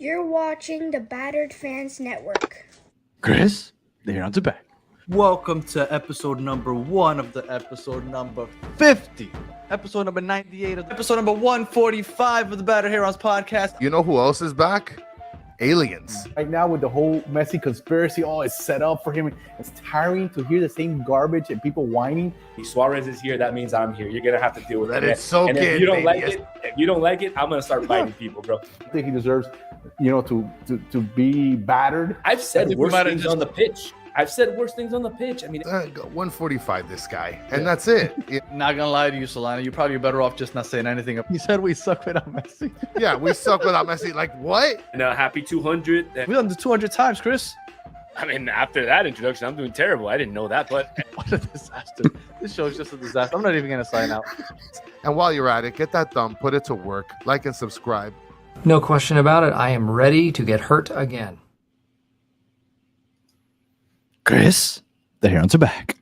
You're watching the Battered Fans Network. Chris, they're on to back. Welcome to episode number 1 of the episode number 50. Episode number 98 of episode number 145 of the Battered Heroes podcast. You know who else is back? Aliens. Right now with the whole Messi conspiracy, it's set up for him. It's tiring to hear the same garbage and people whining. Suarez is here. That means I'm here. You're gonna have to deal with Let it. it soak and in, if you don't baby. like it, I'm gonna start fighting people, bro. I think he deserves, to be battered. I've said think we worse might have things just- on the pitch. I've said worse things on the pitch. I mean, 145, this guy. And that's it. Not gonna lie to you, Solana. You're probably better off just not saying anything. You said we suck without Messi. Yeah, we suck without Messi. Like, what? and happy 200. We done the 200 times, Chris. I mean, after that introduction, I'm doing terrible. I didn't know that, but What a disaster. This show is just a disaster. I'm not even gonna sign out. And while you're at it, get that thumb, put it to work, like and subscribe. No question about it. I am ready to get hurt again. Chris, they're on to back.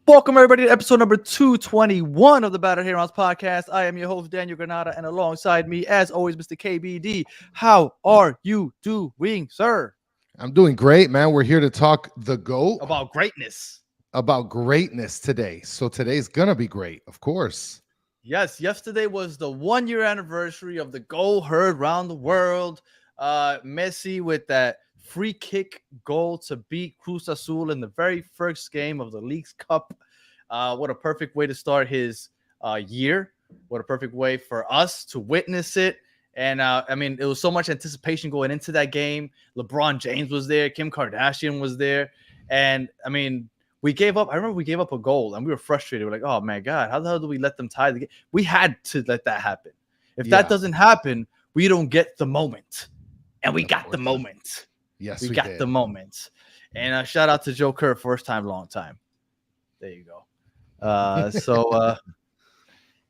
Welcome everybody to episode number 221 of the Battered Heroes podcast. I am your host Daniel Granada, and alongside me, as always, Mr. KBD. How are you doing, sir? I'm doing great, man. We're here to talk the GOAT About greatness. about greatness today. So today's going to be great, of course. Yes, yesterday was the 1-year anniversary of the goal heard around the world. Messi with that free kick goal to beat Cruz Azul in the very first game of the League's Cup. What a perfect way to start his year. What a perfect way for us to witness it. And I mean, it was so much anticipation going into that game. LeBron James was there. Kim Kardashian was there. And I mean, we gave up. I remember we gave up a goal and we were frustrated. We're like, oh my God, how the hell do we let them tie the game? We had to let that happen. If that doesn't happen, we don't get the moment. And we got the moment. Yes, we we got did. the moment. And shout out to Joe Kerr, first time, long time. There you go.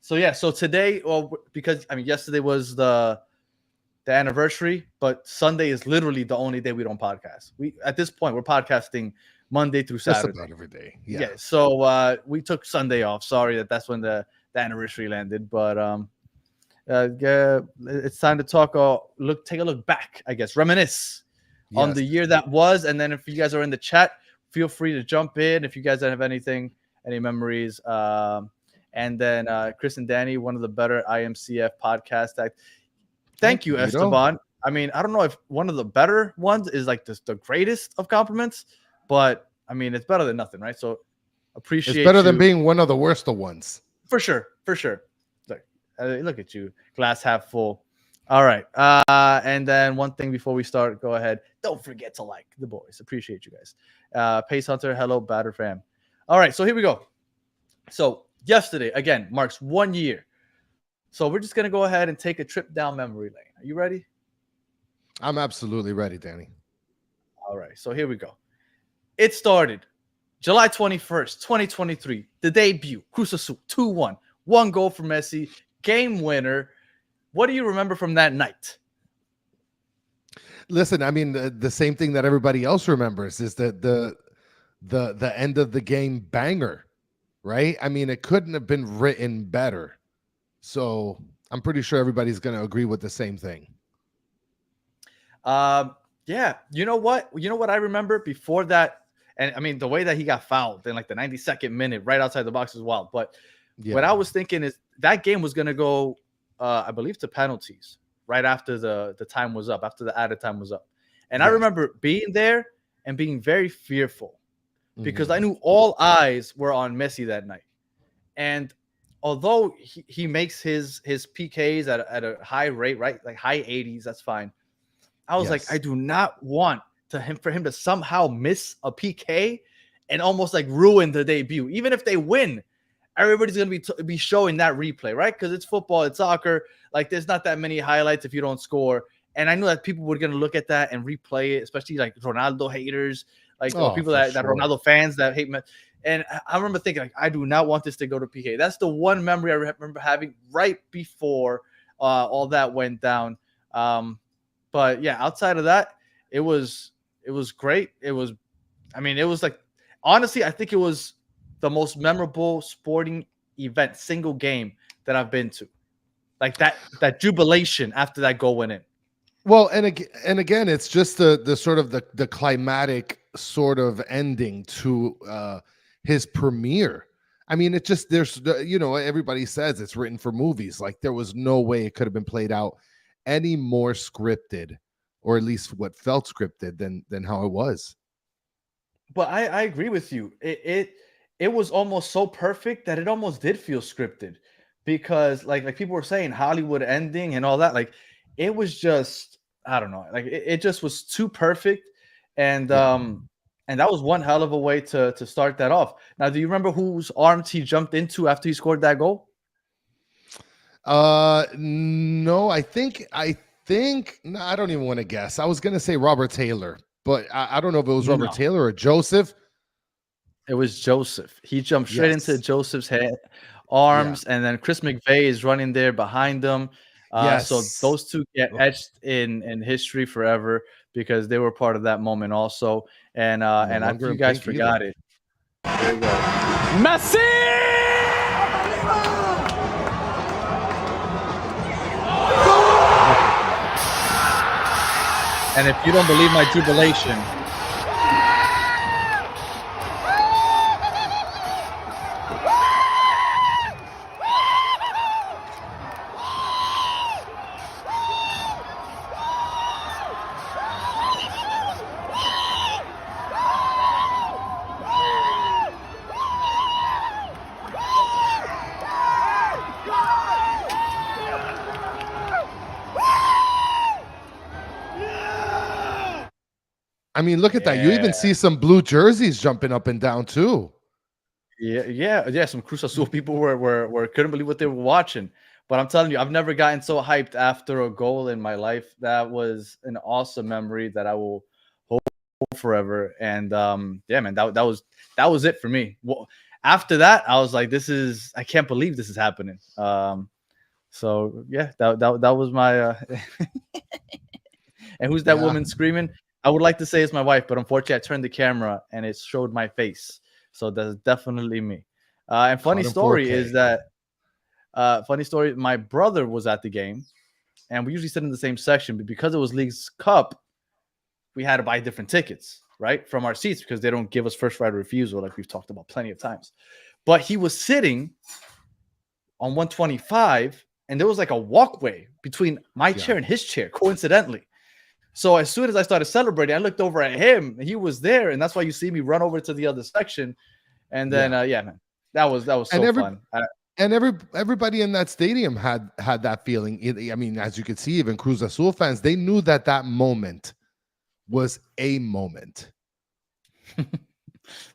So today, because I mean, yesterday was the anniversary, but Sunday is literally the only day we don't podcast. We at this point we're podcasting Monday through Just Saturday. about every day. Yeah. Yeah. So we took Sunday off. Sorry that's when the anniversary landed, but it's time to talk. Take a look back, I guess, reminisce on the year that was, and then if you guys are in the chat, feel free to jump in if you guys have any memories. And then Chris and Danny, one of the better IMCF podcasts. Thank you, Esteban. I mean, I don't know if one of the better ones is like the greatest of compliments, but I mean, it's better than nothing, right? So appreciate. It's better than you. being one of the worst of ones. For sure. Look at you, glass half full. All right. And then one thing before we start, go ahead. Don't forget to like the boys. Appreciate you guys. Pace Hunter, hello, Batter fam. All right, so here we go. So yesterday, again, marks 1 year. So we're just going to go ahead and take a trip down memory lane. Are you ready? I'm absolutely ready, Danny. All right, so here we go. It started July 21st, 2023. The debut, Cruz Azul, 2-1. 1 goal for Messi, game winner. What do you remember from that night? Listen, I mean, the same thing that everybody else remembers is that the end of the game banger, right? I mean, it couldn't have been written better. So I'm pretty sure everybody's going to agree with the same thing. Yeah. You know what I remember before that? And I mean, the way that he got fouled in like the 92nd minute right outside the box is wild. But what I was thinking is that game was going to go, I believe, to penalties right after the time was up, after the added time was up. And I remember being there and being very fearful because I knew all eyes were on Messi that night. And although he makes his PKs at a high rate, right? Like high 80s, that's fine. I was like, I do not want for him to somehow miss a PK and almost like ruin the debut. Even if they win, everybody's going to be showing that replay, right? Because it's football, it's soccer. Like there's not that many highlights if you don't score. And I knew that people were going to look at that and replay it, especially like Ronaldo haters, like people that Ronaldo fans that hate me. And I remember thinking, like, I do not want this to go to PK. That's the one memory I remember having right before all that went down. But yeah, outside of that, it was great. It was like, honestly, I think it was the most memorable sporting event, single game that I've been to. Like that jubilation after that goal went in. Well, and again, it's just the sort of the climatic sort of ending to his premiere. I mean, it just everybody says it's written for movies. Like there was no way it could have been played out any more scripted, or at least what felt scripted than how it was. But I agree with you. It was almost so perfect that it almost did feel scripted, because like people were saying Hollywood ending and all that. Like it was just, I don't know, like it just was too perfect. And and that was one hell of a way to start that off. Now, do you remember whose arms he jumped into after he scored that goal? No, I think no, I don't even want to guess. I was gonna say Robert Taylor, but I don't know if it was Robert Taylor or Joseph. It was Joseph. He jumped straight into Joseph's arms, and then Chris McVeigh is running there behind him. So those two get etched in history forever, because they were part of that moment also. And if you guys forgot it, there you go. Messi! And if you don't believe my jubilation, I mean, look at that. You even see some blue jerseys jumping up and down too. Yeah. Some Cruz Azul people were couldn't believe what they were watching. But I'm telling you, I've never gotten so hyped after a goal in my life. That was an awesome memory that I will hold forever. And yeah, man, that was it for me. Well, after that, I was like, I can't believe this is happening. So yeah, that was my and who's that woman screaming? I would like to say it's my wife, but unfortunately I turned the camera and it showed my face. So that's definitely me. And funny story is that my brother was at the game, and we usually sit in the same section, but because it was League's Cup, we had to buy different tickets, right, from our seats, because they don't give us first right of refusal, like we've talked about plenty of times. But he was sitting on 125, and there was like a walkway between my chair and his chair, coincidentally. So as soon as I started celebrating, I looked over at him. He was there, and that's why you see me run over to the other section. And then, man, that was so fun. And everybody in that stadium had that feeling. I mean, as you could see, even Cruz Azul fans, they knew that moment was a moment.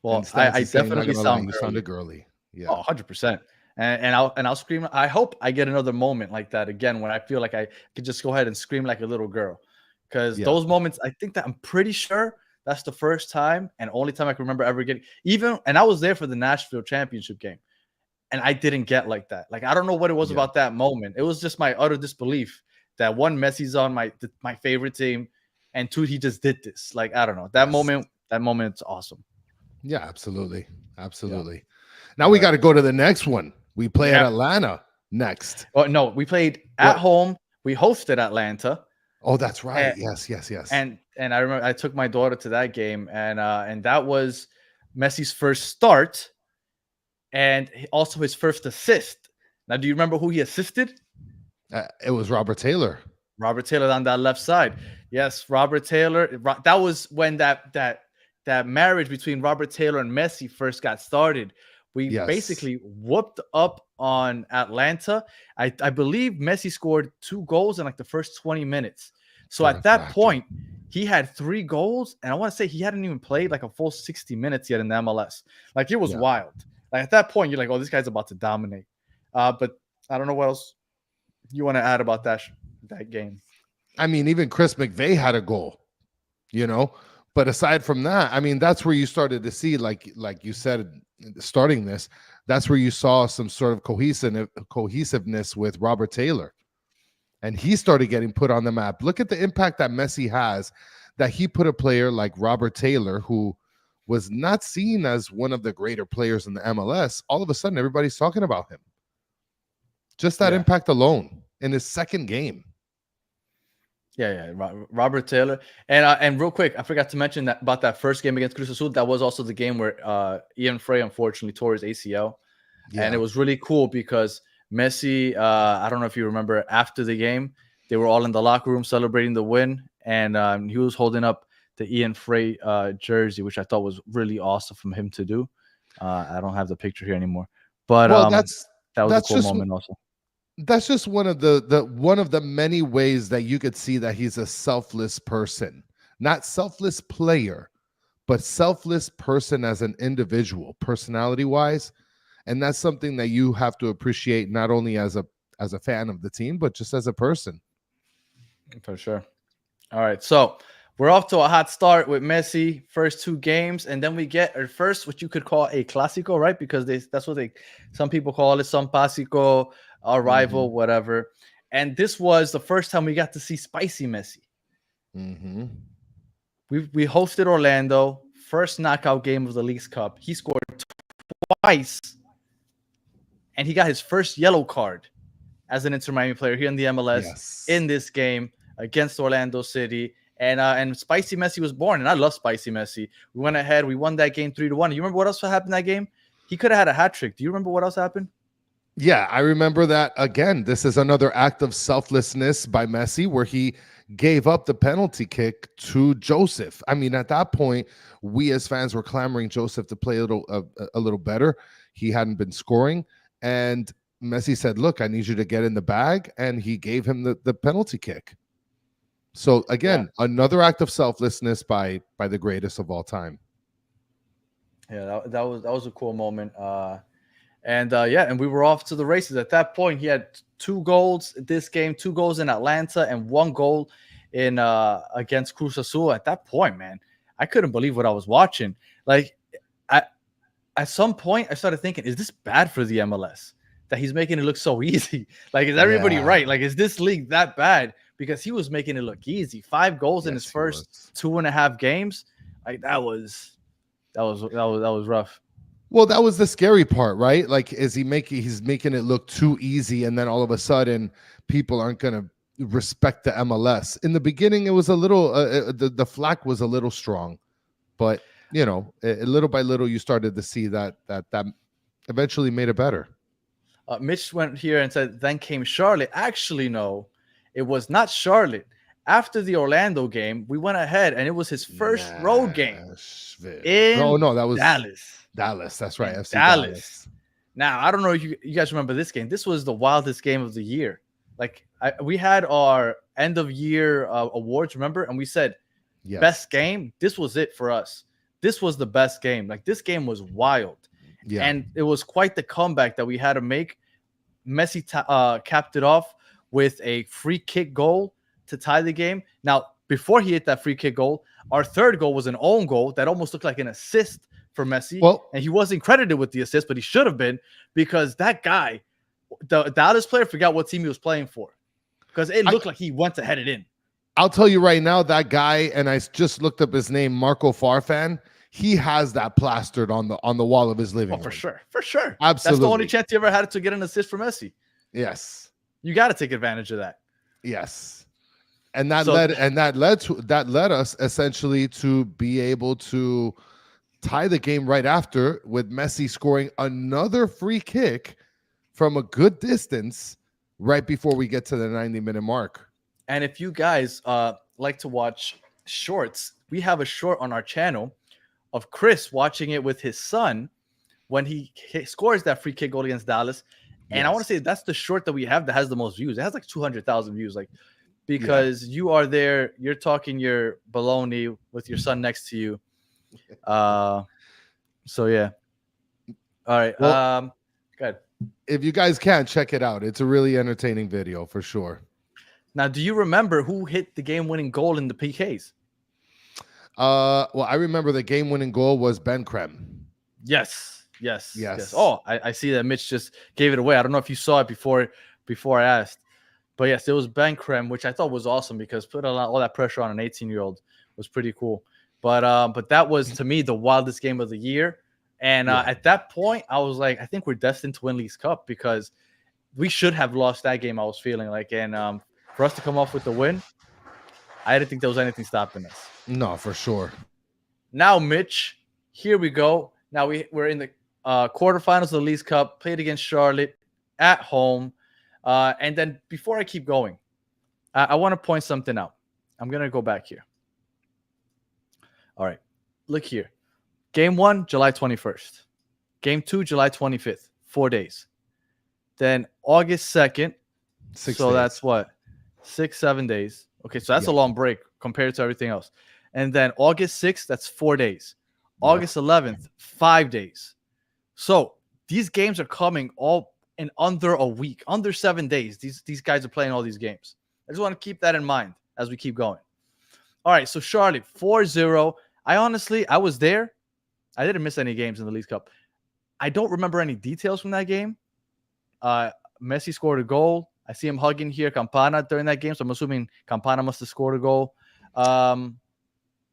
Well, I definitely sounded girly. Yeah, 100%. And I'll scream. I hope I get another moment like that again, when I feel like I could just go ahead and scream like a little girl. Because those moments, I think that I'm pretty sure that's the first time and only time I can remember ever getting. And I was there for the Nashville championship game, and I didn't get like that. Like, I don't know what it was about that moment. It was just my utter disbelief that, one, Messi's on my favorite team, and two, he just did this. Like, I don't know. That moment's awesome. Yeah, absolutely. Now we got to go to the next one. We play at Atlanta next. Oh no, we played at home. We hosted Atlanta. Oh, that's right. Yes. And I remember I took my daughter to that game, and that was Messi's first start, and also his first assist. Now, do you remember who he assisted? It was Robert Taylor. Robert Taylor on that left side. Yes, Robert Taylor. That was when that marriage between Robert Taylor and Messi first got started. We basically whooped up on Atlanta. I believe Messi scored 2 goals in like the first 20 minutes. So at that point, he had 3 goals. And I want to say he hadn't even played like a full 60 minutes yet in the MLS. Like, it was wild. Like, at that point, you're like, oh, this guy's about to dominate. But I don't know what else you want to add about that game. I mean, even Chris McVeigh had a goal, But aside from that, I mean, that's where you started to see, like you said, starting this, that's where you saw some sort of cohesiveness with Robert Taylor. And he started getting put on the map. Look at the impact that Messi has, that he put a player like Robert Taylor, who was not seen as one of the greater players in the MLS. All of a sudden, everybody's talking about him. Just that impact alone in his second game. Robert Taylor. And real quick, I forgot to mention that about that first game against Cruz Azul. That was also the game where Ian Frey unfortunately tore his ACL. Yeah. And it was really cool because Messi, I don't know if you remember, after the game, they were all in the locker room celebrating the win. And he was holding up the Ian Frey jersey, which I thought was really awesome from him to do. I don't have the picture here anymore. But that was a cool moment also. That's just one of the many ways that you could see that he's a selfless person. Not selfless player, but selfless person as an individual, personality-wise. And that's something that you have to appreciate not only as a fan of the team, but just as a person. For sure. All right. So we're off to a hot start with Messi, first 2 games, and then we get our first, what you could call a clásico, right? Because that's what some people call it, some pásico, a rival, whatever. And this was the first time we got to see spicy Messi. Mm-hmm. We hosted Orlando, first knockout game of the Leagues Cup. He scored twice, and he got his first yellow card as an Inter Miami player here in the MLS in this game against Orlando City. And Spicy Messi was born, and I love Spicy Messi. We went ahead. We won that game 3-1. You remember what else happened that game? He could have had a hat trick. Do you remember what else happened? Yeah, I remember that. Again, this is another act of selflessness by Messi where he gave up the penalty kick to Joseph. I mean, at that point, we as fans were clamoring Joseph to play a little better. He hadn't been scoring, and Messi said, look, I need you to get in the bag, and he gave him the penalty kick. So again, another act of selflessness by the greatest of all time. Yeah, that was a cool moment. And we were off to the races. At that point, he had 2 goals this game, 2 goals in Atlanta, and 1 goal in against Cruz Azul. At that point, man, I couldn't believe what I was watching. Like, at some point, I started thinking, is this bad for the MLS that he's making it look so easy? Like, is everybody right? Like, is this league that bad? Because he was making it look easy. 5 goals in his first 2.5 games. Like, that was rough. Well, that was the scary part, right? Like, he's making it look too easy, and then all of a sudden, people aren't going to respect the MLS. In the beginning, it was a little, the flack was a little strong, but little by little, you started to see that eventually made it better. Mitch went here and said, then came Charlotte. Actually, no, it was not Charlotte. After the Orlando game, we went ahead, and it was his first road game. That was Dallas. Dallas, that's right. FC Dallas. Now, I don't know if you guys remember this game. This was the wildest game of the year. Like, we had our end of year awards, remember? And we said, best game. This was it for us. This was the best game. Like, this game was wild. Yeah. And it was quite the comeback that we had to make. Messi capped it off with a free kick goal to tie the game. Now, before he hit that free kick goal, our third goal was an own goal that almost looked like an assist for Messi. And he wasn't credited with the assist, but he should have been, because that guy, the Dallas player, forgot what team he was playing for, because it looked like he went to head it in. I'll tell you right now, that guy, and I just looked up his name, Marco Farfan, he has that plastered on the wall of his living room. For sure. Absolutely. That's the only chance he ever had to get an assist from Messi. Yes. You got to take advantage of that. Yes. And that led us essentially to be able to tie the game right after, with Messi scoring another free kick from a good distance right before we get to the 90-minute mark. And if you guys like to watch shorts, we have a short on our channel of Chris watching it with his son when he scores that free kick goal against Dallas. And I want to say that's the short that we have that has the most views. It has like 200,000 views, like, because you are there, you're talking your baloney with your son next to you. So yeah. All right. Well, good. If you guys can, check it out. It's a really entertaining video for sure. Now, do you remember who hit the game-winning goal in the PKs? Well, I remember the game-winning goal was Ben Krem. Yes. Oh, I see that Mitch just gave it away. I don't know if you saw it before I asked, but yes, it was Ben Krem, which I thought was awesome, because put all that pressure on an 18-year-old was pretty cool. But that was, to me, the wildest game of the year. And at that point, I was like, I think we're destined to win Leagues Cup, because we should have lost that game, I was feeling like. And for us to come off with the win, I didn't think there was anything stopping us. No, for sure. Now, Mitch, here we go. Now we're in the quarterfinals of the Leagues Cup, played against Charlotte at home. And then before I keep going, I want to point something out. I'm going to go back here. All right. Look here. Game 1, July 21st. Game 2, July 25th. 4 days. Then August 2nd. 6 so days. That's what? 6-7 days. Okay, so that's a long break compared to everything else. And then August 6th, that's 4 days. August 11th, 5 days. So these games are coming all in under a week, under 7 days. These guys are playing all these games. I just want to keep that in mind as we keep going. All right, so Charlotte, 4-0. I was there. I didn't miss any games in the Leagues Cup. I don't remember any details from that game. Messi scored a goal. I see him hugging here Campana during that game, so I'm assuming Campana must have scored a goal.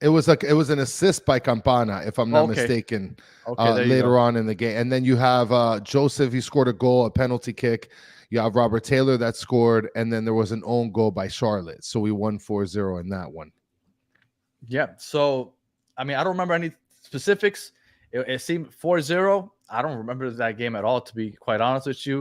It was an assist by Campana, if I'm not mistaken, later on in the game. And then you have Joseph, he scored a goal, a penalty kick. You have Robert Taylor that scored, and then there was an own goal by Charlotte. So we won 4-0 in that one. Yeah, so, I don't remember any specifics. It seemed 4-0. I don't remember that game at all, to be quite honest with you.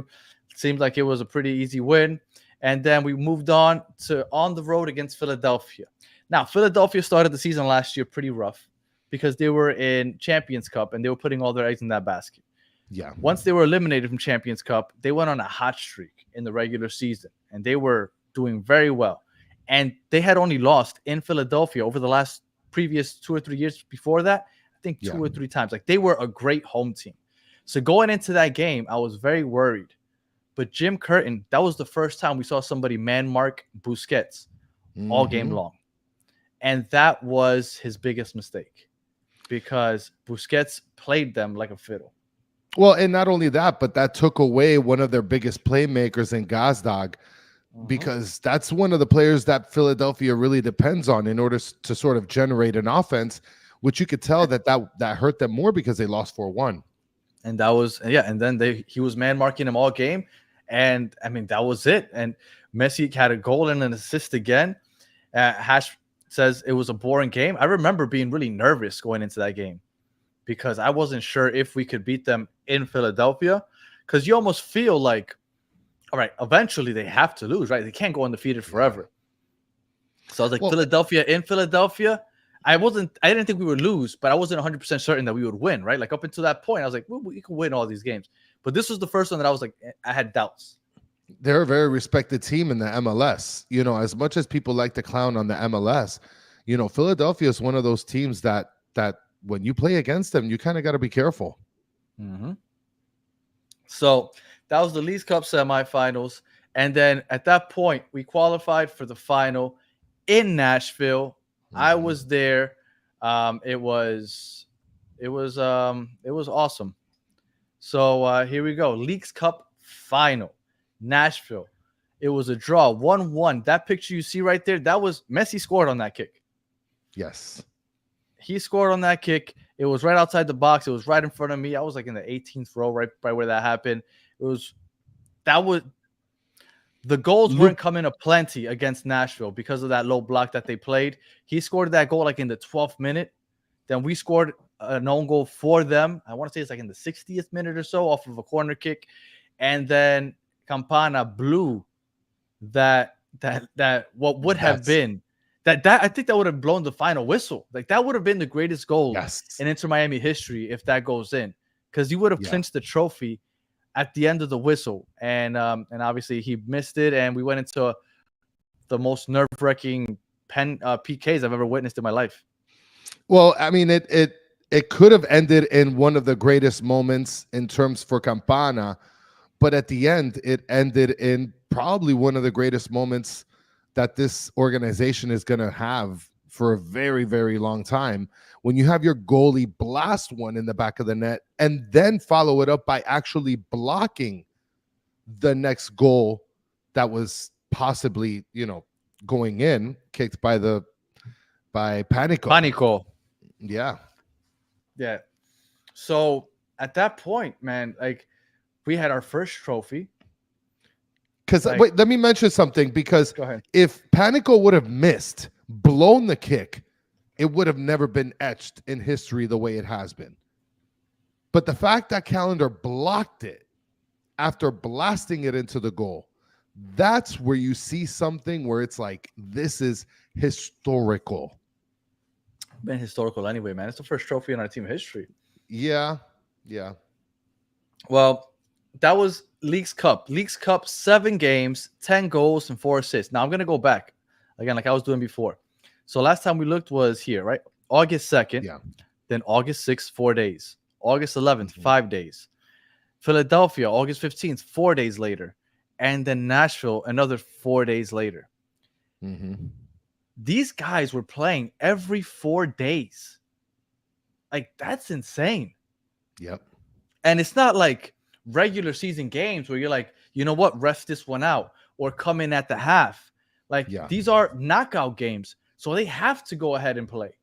It seemed like it was a pretty easy win. And then we moved on the road against Philadelphia. Now, Philadelphia started the season last year pretty rough because they were in Champions Cup and they were putting all their eggs in that basket. Yeah. Once they were eliminated from Champions Cup, they went on a hot streak in the regular season and they were doing very well. And they had only lost in Philadelphia over the previous 2 or 3 years before that. I think two or three times. Like, they were a great home team. So going into that game, I was very worried. But Jim Curtin, that was the first time we saw somebody man mark Busquets all game long. And that was his biggest mistake because Busquets played them like a fiddle. Well, and not only that, but that took away one of their biggest playmakers in Gazdag, because that's one of the players that Philadelphia really depends on in order to sort of generate an offense, which you could tell that hurt them more because they lost 4-1. And that was, and then he was man marking him all game. And that was it. And Messi had a goal and an assist again. Hash says it was a boring game. I remember being really nervous going into that game because I wasn't sure if we could beat them in Philadelphia, because you almost feel like, all right, eventually they have to lose, right? They can't go undefeated forever. So I was like, Philadelphia in Philadelphia. I didn't think we would lose, but I wasn't 100% certain that we would win, right? Like, up until that point, I was like, well, we could win all these games. But this was the first one that I was like, I had doubts. They're a very respected team in the MLS. As much as people like to clown on the MLS, Philadelphia is one of those teams that when you play against them, you kind of got to be careful. So that was the Leagues Cup semifinals. And then at that point, we qualified for the final in Nashville. I was there. It was awesome. So here we go. Leagues Cup final, Nashville. It was a draw, 1-1. That picture you see right there, that was Messi scored on that kick. Yes. He scored on that kick. It was right outside the box. It was right in front of me. I was like in the 18th row, right by where that happened. The goals weren't coming aplenty against Nashville because of that low block that they played. He scored that goal like in the 12th minute. Then we scored an own goal for them. I want to say it's like in the 60th minute or so off of a corner kick. And then Campana blew that what would have been that I think that would have blown the final whistle. Like, that would have been the greatest goal in Inter Miami history if that goes in, because you would have clinched the trophy at the end of the whistle. And obviously he missed it, and we went into the most nerve-wracking PKs I've ever witnessed in my life. Well, it could have ended in one of the greatest moments in terms for Campana, but at the end, it ended in probably one of the greatest moments that this organization is going to have for a very, very long time, when you have your goalie blast one in the back of the net and then follow it up by actually blocking the next goal that was possibly, going in, kicked by Panico. Yeah. So at that point, man, like, we had our first trophy. Because wait, let me mention something, because if Panico would have missed blown the kick, it would have never been etched in history the way it has been. But the fact that Calendar blocked it after blasting it into the goal, that's where you see something where it's like, this is historical. Been historical anyway, man. It's the first trophy in our team history. Yeah. Well, that was Leagues Cup. Leagues Cup, 7 games, 10 goals, and 4 assists. Now I'm going to go back again, like I was doing before. So last time we looked was here, right? August 2nd. Yeah. Then August 6th, 4 days. August 11th, 5 days. Philadelphia, August 15th, 4 days later. And then Nashville, another 4 days later. These guys were playing every 4 days. Like, that's insane. Yep. And it's not like regular season games where you're like, you know what, ref this one out or come in at the half. Like, these are knockout games. So they have to go ahead and play.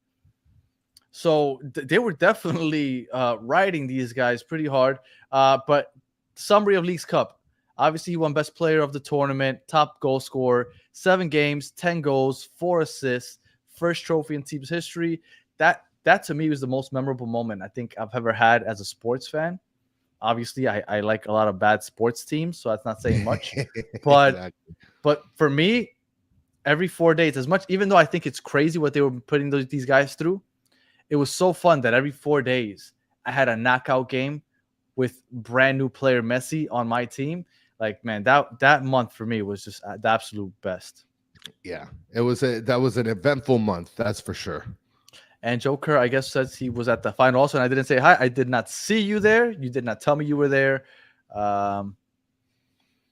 So they were definitely riding these guys pretty hard. But summary of Leagues Cup. Obviously, he won best player of the tournament, top goal scorer, 7 games, 10 goals, 4 assists, first trophy in team's history. That to me was the most memorable moment I think I've ever had as a sports fan. Obviously, I like a lot of bad sports teams, so that's not saying much. But but for me, every 4 days, as much, even though I think it's crazy what they were putting these guys through, it was so fun that every 4 days I had a knockout game with brand new player Messi on my team. Like, man, that month for me was just the absolute best. Yeah, that was an eventful month, that's for sure. And Joker, I guess, says he was at the final also, and I didn't say hi. I did not see you there. You did not tell me you were there.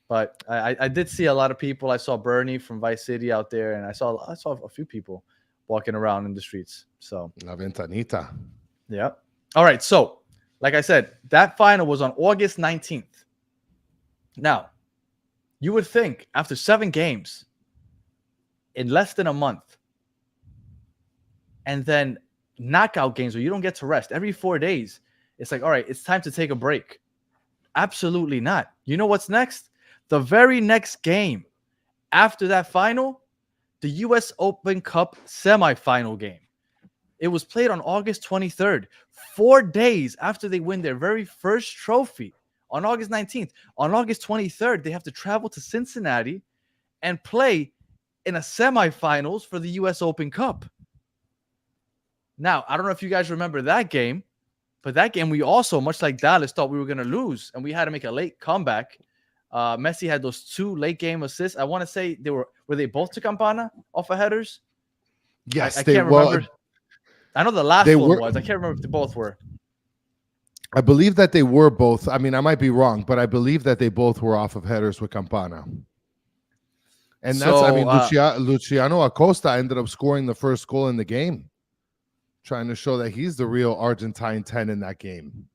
But I did see a lot of people. I saw Bernie from Vice City out there, and I saw a few people walking around in the streets. So La Ventanita. Yeah. All right. So, like I said, that final was on August 19th. Now, you would think after 7 games in less than a month, and then knockout games where you don't get to rest every 4 days, it's like, all right, it's time to take a break. Absolutely not. You know what's next? The very next game after that final, the U.S. Open Cup semifinal game. It was played on August 23rd, 4 days after they win their very first trophy on August 19th. On August 23rd, they have to travel to Cincinnati and play in a semifinals for the U.S. Open Cup. Now, I don't know if you guys remember that game, but that game we also, much like Dallas, thought we were going to lose, and we had to make a late comeback. Messi had those 2 late game assists. I want to say were they both to Campana off of headers? Yes, I can't remember. I know the last one was. I can't remember if they both were. I believe that they were both. I mean, I might be wrong, but I believe that they both were off of headers with Campana. And that's, I mean, Luciano Acosta ended up scoring the first goal in the game, trying to show that he's the real Argentine 10 in that game.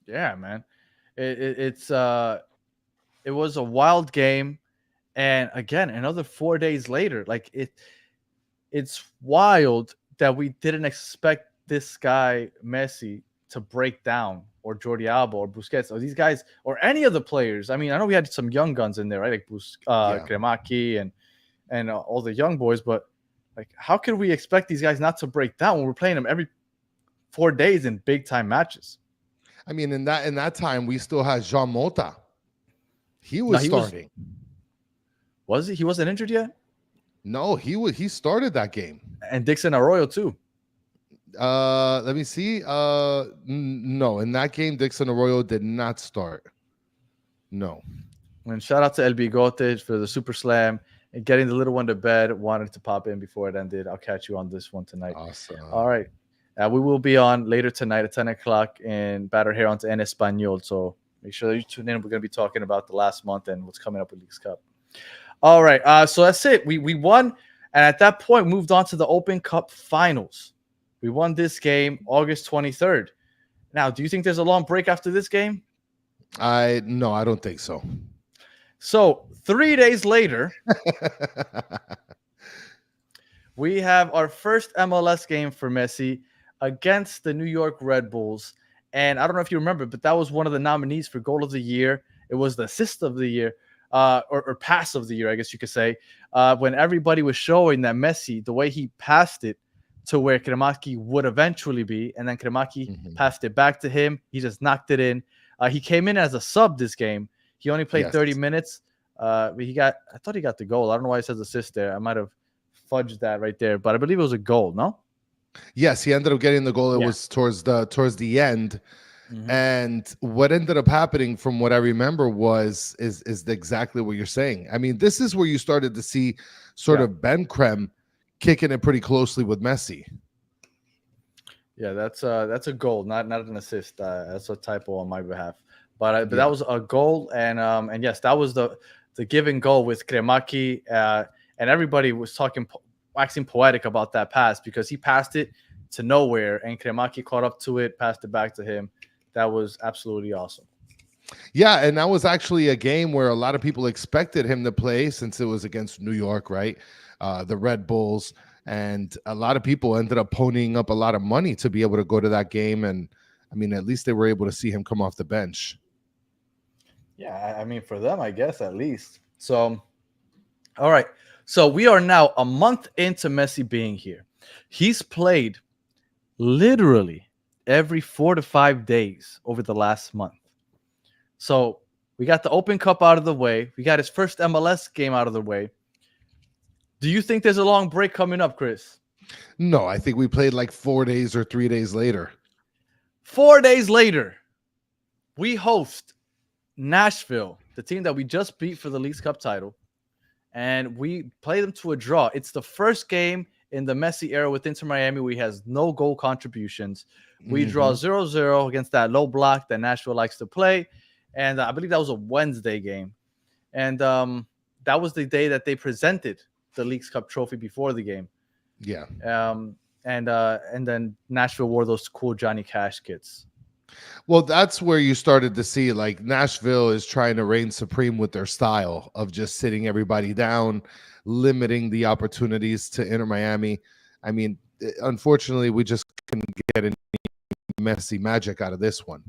Yeah, man. It was a wild game. And again, another 4 days later, like it's wild that we didn't expect this guy, Messi, to break down, or Jordi Alba or Busquets or these guys or any of the players. I mean, I know we had some young guns in there, right? Like Kremaki and all the young boys, but like, how could we expect these guys not to break down when we're playing them every 4 days in big time matches? I mean, in that time, we still had Jean Mota. He was starting. Was he? He wasn't injured yet? No, he started that game. And Dixon Arroyo too. Let me see. No, in that game, Dixon Arroyo did not start. No. And shout out to El Bigote for the super slam and getting the little one to bed. Wanted to pop in before it ended. I'll catch you on this one tonight. Awesome. All right. We will be on later tonight at 10 o'clock in Battered Herons en Español. So make sure that you tune in. We're going to be talking about the last month and what's coming up with Leagues Cup. All right. So that's it. We won. And at that point, moved on to the Open Cup finals. We won this game August 23rd. Now, do you think there's a long break after this game? No, I don't think so. So 3 days later, we have our first MLS game for Messi against the New York Red Bulls. And I don't know if you remember, but that was one of the nominees for Goal of the Year. It was the Assist of the Year. or pass of the year, I guess you could say, when everybody was showing that Messi, the way he passed it to where Kremaki would eventually be, and then Kremaki passed it back to him. He just knocked it in. He came in as a sub this game. He only played 30 minutes. But I thought he got the goal. I don't know why it says assist there. I might have fudged that right there, but I believe it was a goal, no? Yes, he ended up getting the goal. It was towards the end. And what ended up happening, from what I remember, is exactly what you're saying. I mean, this is where you started to see sort of Ben Krem kicking it pretty closely with Messi. Yeah, that's a goal, not an assist. That's a typo on my behalf. But that was a goal, and yes, that was the giving goal with Kremaki, and everybody was waxing poetic about that pass because he passed it to nowhere, and Kremaki caught up to it, passed it back to him. That was absolutely awesome. Yeah, and that was actually a game where a lot of people expected him to play since it was against New York, right? The Red Bulls, and a lot of people ended up ponying up a lot of money to be able to go to that game, and I mean, at least they were able to see him come off the bench. Yeah, I mean, for them, I guess, at least. So, all right. So we are now a month into Messi being here. He's played literally every 4 to 5 days over the last month. So we got the Open Cup out of the way. We got his first MLS game out of the way. Do you think there's a long break coming up, Chris? No, I think we played like 4 days or 3 days later. 4 days later, we host Nashville, the team that we just beat for the Leagues Cup title, and we play them to a draw. It's the first game in the Messi era with Inter Miami where he has no goal contributions. We draw 0-0 against that low block that Nashville likes to play, and I believe that was a Wednesday game. And that was the day that they presented the Leagues Cup trophy before the game. Yeah. And then Nashville wore those cool Johnny Cash kits. Well, that's where you started to see, like, Nashville is trying to reign supreme with their style of just sitting everybody down, limiting the opportunities to Inter Miami. I mean, unfortunately, we just couldn't get any Messi magic out of this one.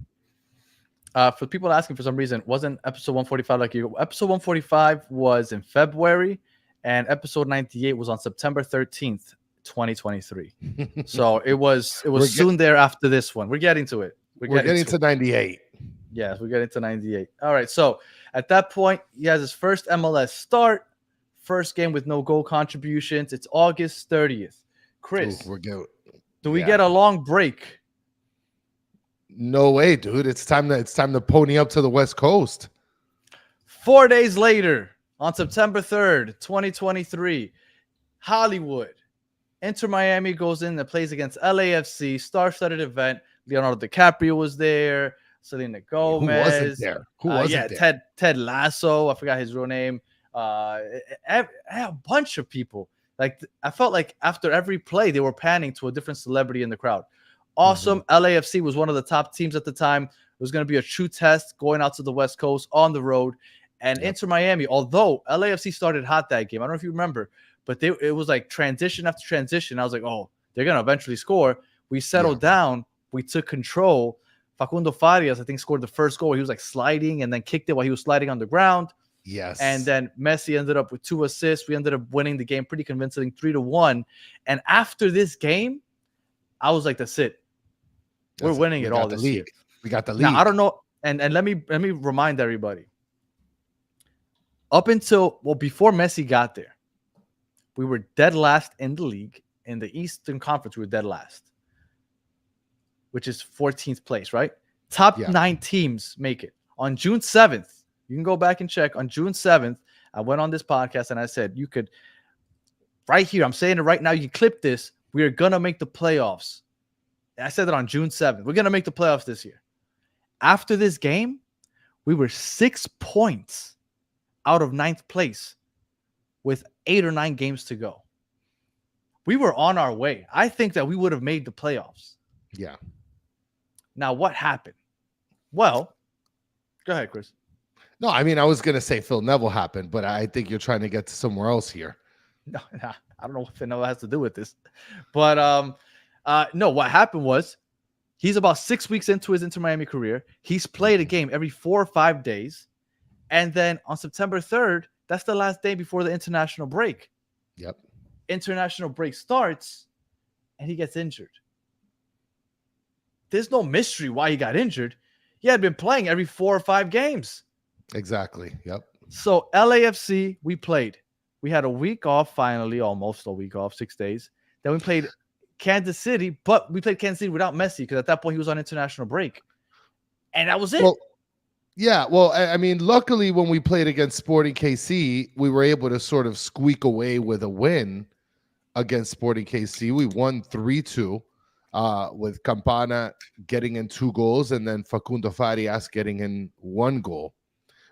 For people asking for some reason, wasn't episode 145 like you? Episode 145 was in February, and episode 98 was on September 13th, 2023. So it was soon thereafter this one. We're getting to it. We're getting to 98. Yes, we're getting to 98. All right. So at that point, he has his first MLS start, first game with no goal contributions. It's August 30th. Chris, do we get a long break? No way, dude. It's time to pony up to the West Coast. 4 days later, on September 3rd, 2023, Hollywood, Inter Miami goes in and plays against LAFC, star-studded event. Leonardo DiCaprio was there. Selena Gomez. Who wasn't there? Who wasn't there? Ted Lasso. I forgot his real name. A bunch of people. Like, I felt like after every play, they were panning to a different celebrity in the crowd. Awesome. LAFC was one of the top teams at the time. It was going to be a true test going out to the West Coast on the road. And Inter Miami, although LAFC started hot that game, I don't know if you remember, but it was like transition after transition. I was like, oh, they're going to eventually score. We settled down. We took control. Facundo Farias, I think, scored the first goal. He was like sliding and then kicked it while he was sliding on the ground. Yes. And then Messi ended up with 2 assists. We ended up winning the game pretty convincingly, 3-1. And after this game, I was like, that's it. We're winning it all this year. We got the lead. Now, I don't know. And let me remind everybody. Up until, before Messi got there, we were dead last in the league. In the Eastern Conference, we were dead last, which is 14th place, right? Top 9 teams make it. On June 7th, you can go back and check. On June 7th, I went on this podcast and I said, you could, right here, I'm saying it right now, you can clip this. We are going to make the playoffs. I said that on June 7th. We're going to make the playoffs this year. After this game, we were 6 points out of 9th place with 8 or 9 games to go. We were on our way. I think that we would have made the playoffs. Yeah. Now, what happened? Well, go ahead, Chris. No, I mean, I was going to say Phil Neville happened, but I think you're trying to get to somewhere else here. No, I don't know what Phil Neville has to do with this. But no, what happened was he's about 6 weeks into his Inter Miami career. He's played a game every 4 or 5 days. And then on September 3rd, that's the last day before the international break. Yep. International break starts, and he gets injured. There's no mystery why he got injured. He had been playing every 4 or 5 games. Exactly. Yep. So LAFC, we played. We had a week off, finally, almost a week off, 6 days. Then we played Kansas City, but we played Kansas City without Messi because at that point he was on international break. And that was it. Well, yeah. Well, I mean, luckily when we played against Sporting KC, we were able to sort of squeak away with a win against Sporting KC. We won 3-2 with Campana getting in 2 goals and then Facundo Farias getting in 1 goal,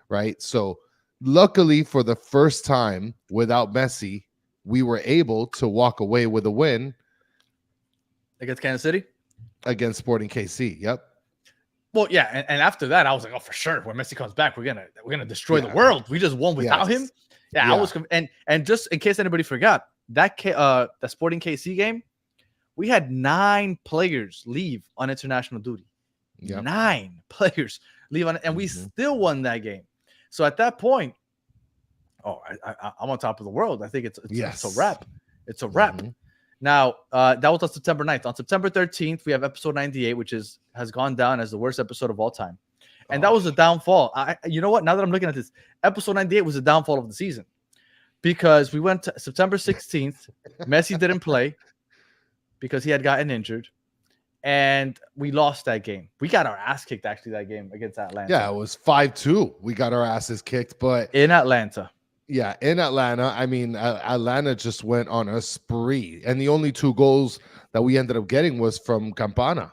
right? So luckily for the first time without Messi, we were able to walk away with a win Against Kansas City? Against Sporting KC. Yep. Well, yeah, and after that, I was like, oh, for sure, when Messi comes back, we're gonna destroy the world. We just won without him. Yeah, I was, and just in case anybody forgot, that Sporting KC game, we had 9 players leave on international duty. Yep. 9 players leave on, and we still won that game. So at that point, I'm on top of the world. I think it's a wrap. It's a wrap. Now, that was on September 9th. On September 13th, we have episode 98, which has gone down as the worst episode of all time. And that was a downfall. You know what? Now that I'm looking at this, episode 98 was the downfall of the season. Because we went to September 16th. Messi didn't play because he had gotten injured. And we lost that game. We got our ass kicked, actually, that game against Atlanta. Yeah, it was 5-2. We got our asses kicked. But in Atlanta. Yeah, in Atlanta. I mean, Atlanta just went on a spree. And the only 2 goals that we ended up getting was from Campana.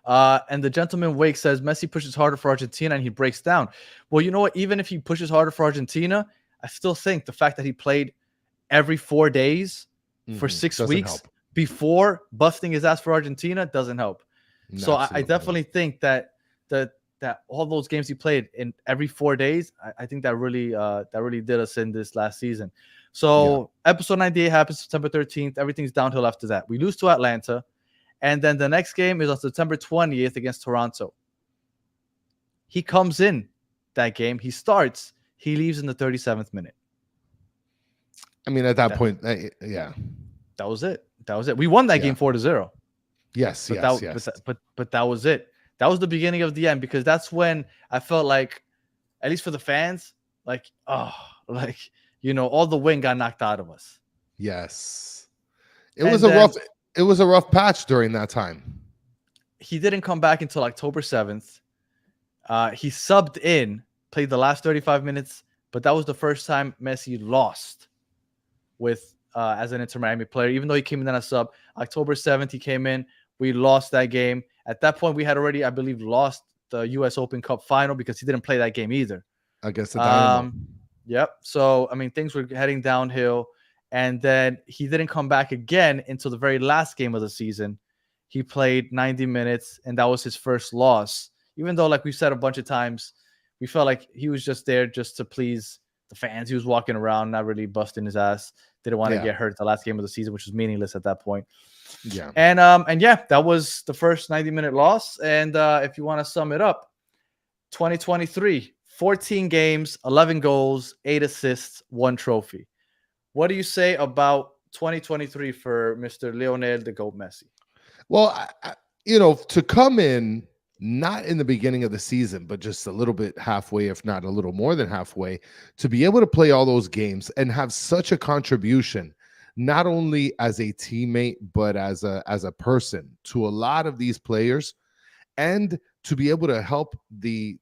And the gentleman Wake says Messi pushes harder for Argentina and he breaks down. Well, you know what? Even if he pushes harder for Argentina, I still think the fact that he played every 4 days for 6 weeks before busting his ass for Argentina doesn't help. No, so I definitely think that all those games he played in every 4 days, I think that really did us in this last season. So episode 98 happens September 13th. Everything's downhill after that. We lose to Atlanta. And then the next game is on September 20th against Toronto. He comes in that game. He starts. He leaves in the 37th minute. I mean, at that point, yeah. That was it. We won that game 4-0. Yes, but that was it. That was the beginning of the end, because that's when I felt like, at least for the fans, all the wind got knocked out of us. Yes. It was a rough patch during that time. He didn't come back until October 7th. He subbed in, played the last 35 minutes, but that was the first time Messi lost with as an Inter Miami player, even though he came in as a sub. October 7th, he came in. We lost that game. At that point, we had already, I believe, lost the U.S. Open Cup final because he didn't play that game either. Against the Dynamo. Yep. So, I mean, things were heading downhill. And then he didn't come back again until the very last game of the season. He played 90 minutes, and that was his first loss. Even though, like we've said a bunch of times, we felt like he was just there just to please the fans. He was walking around, not really busting his ass. Didn't want to get hurt the last game of the season, which was meaningless at that point. Yeah. And yeah, that was the first 90-minute loss. And if you want to sum it up, 2023, 14 games, 11 goals, 8 assists, 1 trophy. What do you say about 2023 for Mr. Lionel the GOAT Messi? Well, to come in, not in the beginning of the season, but just a little bit halfway, if not a little more than halfway, to be able to play all those games and have such a contribution, not only as a teammate, but as a person to a lot of these players, and to be able to help the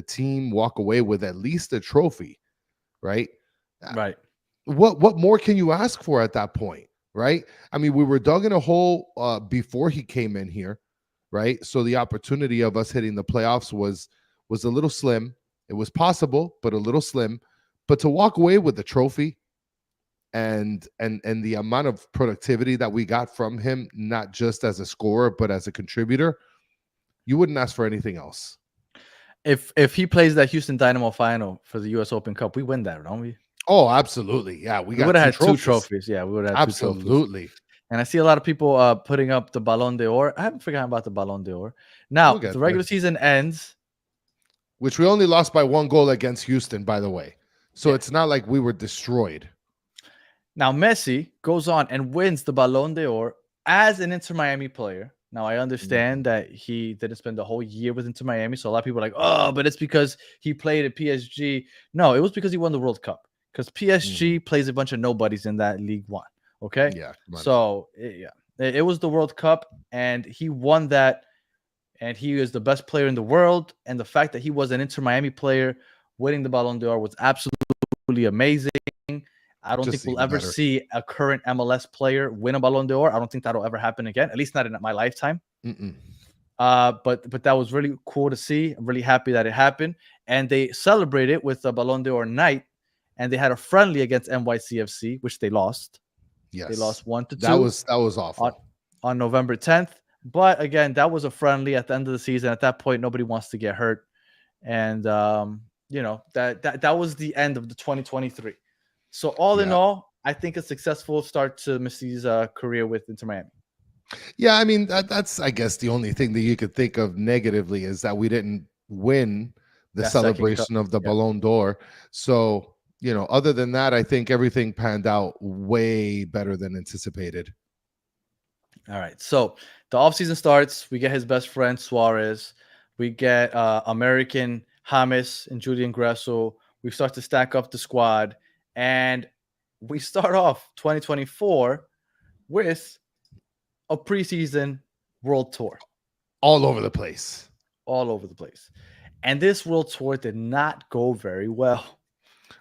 team walk away with at least a trophy, right? Right. What more can you ask for at that point, right? I mean, we were dug in a hole before he came in here, right? So the opportunity of us hitting the playoffs was a little slim. It was possible, but a little slim. But to walk away with the trophy and the amount of productivity that we got from him, not just as a scorer, but as a contributor, you wouldn't ask for anything else. If he plays that Houston Dynamo final for the U.S. Open Cup, we win that, don't we? Oh, absolutely. Yeah, we would have had 2 trophies. Yeah, we would have had 2 trophies. Absolutely. And I see a lot of people putting up the Ballon d'Or. I haven't forgotten about the Ballon d'Or. Now, the regular season ends. which we only lost by 1 goal against Houston, by the way. So it's not like we were destroyed. Now, Messi goes on and wins the Ballon d'Or as an Inter Miami player. Now, I understand that he didn't spend the whole year with Inter Miami. So a lot of people are like, oh, but it's because he played at PSG. No, it was because he won the World Cup. Because PSG plays a bunch of nobodies in that League One. Okay? Yeah. So, it was the World Cup, and he won that. And he is the best player in the world. And the fact that he was an Inter Miami player winning the Ballon d'Or was absolutely amazing. I don't think we'll ever see a current MLS player win a Ballon d'Or. I don't think that'll ever happen again, at least not in my lifetime. But that was really cool to see. I'm really happy that it happened. And they celebrated with a Ballon d'Or night, and they had a friendly against NYCFC, which they lost. Yes. They lost 1-2. That was awful. On November 10th. But again, that was a friendly at the end of the season. At that point, nobody wants to get hurt. And that was the end of the 2023. So all in all, I think a successful start to Messi's career with Inter Miami. Yeah, I mean, that's, I guess, the only thing that you could think of negatively is that we didn't win the celebration of the Ballon d'Or. So, other than that, I think everything panned out way better than anticipated. All right. So the offseason starts. We get his best friend, Suarez. We get American James and Julian Gressel. We start to stack up the squad. And we start off 2024 with a preseason world tour. All over the place. And this world tour did not go very well.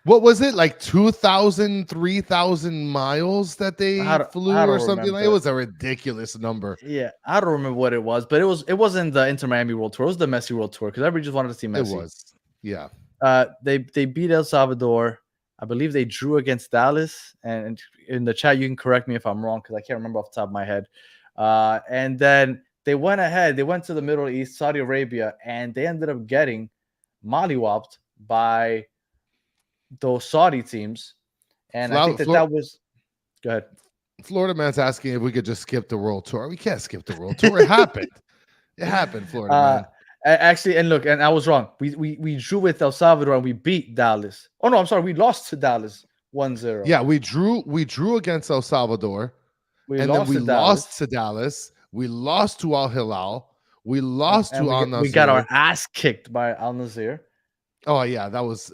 What was it, like 2,000, 3,000 miles that they flew or something? Like, it was a ridiculous number. Yeah, I don't remember what it was, but it wasn't the Inter Miami World Tour. It was the Messi World Tour because everybody just wanted to see Messi. It was, yeah. They beat El Salvador. I believe they drew against Dallas. And in the chat, you can correct me if I'm wrong because I can't remember off the top of my head. And then they went ahead. They went to the Middle East, Saudi Arabia, and they ended up getting mollywopped by those Saudi teams. And I think that was... Go ahead. Florida man's asking if we could just skip the World Tour. We can't skip the World Tour. It happened. It happened, Florida man. Actually, and look, and I was wrong. We drew with El Salvador and we beat Dallas. Oh no, I'm sorry. We lost to Dallas 1-0. Yeah, we drew against El Salvador. Then we lost to Dallas. We lost to Al Hilal. We lost to Al Nassr. We got our ass kicked by Al Nassr. Oh yeah, that was.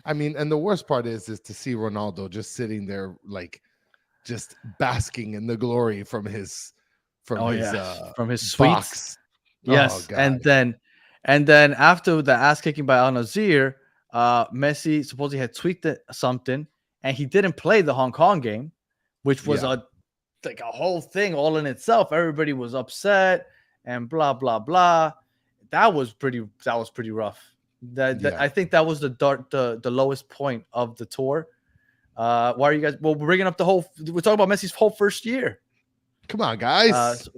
I mean, and the worst part is to see Ronaldo just sitting there, like, just basking in the glory from his suites. Box. Yes, oh, and then after the ass kicking by Al Nassr, Messi supposedly had tweeted something, and he didn't play the Hong Kong game, which was a whole thing all in itself. Everybody was upset and blah blah blah. That was pretty rough. I think that was the lowest point of the tour. Why are you guys? Well, we're bringing up we're talking about Messi's whole first year. Come on, guys.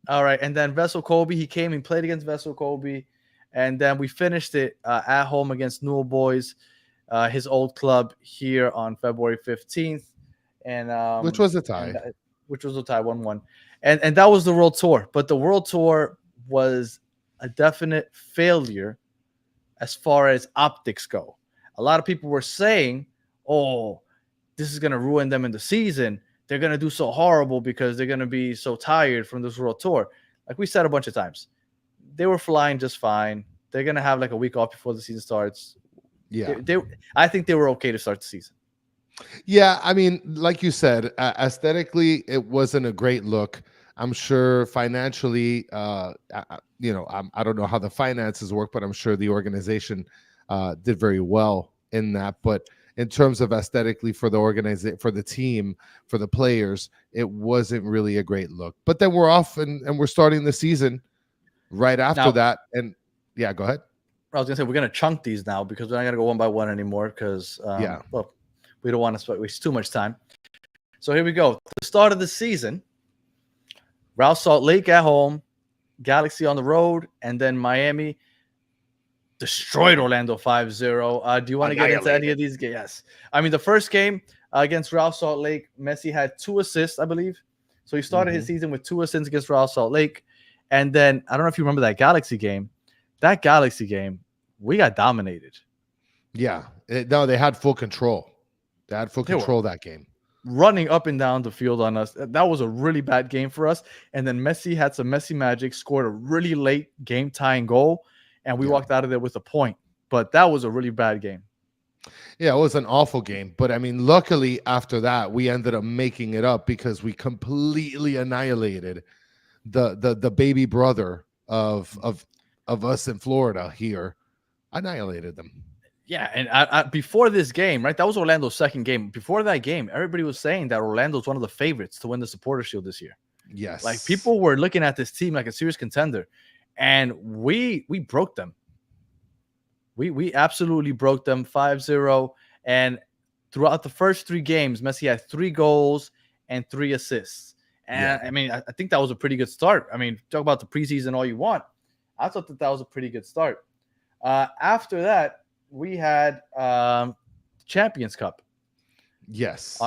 All right, and then Vessel Kobe, he came and played against Vessel Kobe, and then we finished it at home against Newell Boys, his old club here on February 15th, and which was a tie. 1-1, and that was the World Tour. But the World Tour was a definite failure as far as optics go. A lot of people were saying, "Oh, this is going to ruin them in the season. They're going to do so horrible because they're going to be so tired from this World Tour." Like we said a bunch of times, they were flying just fine. They're going to have like a week off before the season starts. Yeah. I think they were okay to start the season. Yeah, I mean, like you said, aesthetically, it wasn't a great look. I'm sure financially, I don't know how the finances work, but I'm sure the organization did very well in that. But in terms of aesthetically for the for the team, for the players, it wasn't really a great look. But then we're off and we're starting the season right after that. And yeah, go ahead. I was gonna say we're gonna chunk these now because we're not gonna go one by one anymore because well, we don't want to waste too much time. So here we go. The start of the season. Real Salt Lake at home, Galaxy on the road, and then Miami destroyed Orlando 5-0. Do you want to get into any of these games? Yes. I mean, the first game against Real Salt Lake, Messi had 2 assists, I believe. So he started his season with 2 assists against Real Salt Lake. And then, I don't know if you remember that Galaxy game. That Galaxy game, we got dominated. Yeah. No, they had full control. They had full control that game. Running up and down the field on us. That was a really bad game for us. And then Messi had some Messi magic, scored a really late game-tying goal, and we walked out of there with a point. But that was a really bad game. Yeah, it was an awful game. But, I mean, luckily after that, we ended up making it up because we completely annihilated the baby brother of us in Florida here. Annihilated them. Yeah, and I, before this game, right, that was Orlando's second game. Before that game, everybody was saying that Orlando's one of the favorites to win the Supporter Shield this year. Yes. Like, people were looking at this team like a serious contender, and we broke them. We absolutely broke them 5-0, and throughout the first 3 games, Messi had 3 goals and 3 assists. And, I mean, I think that was a pretty good start. I mean, talk about the preseason all you want. I thought that was a pretty good start. After that, we had Champions Cup. Yes.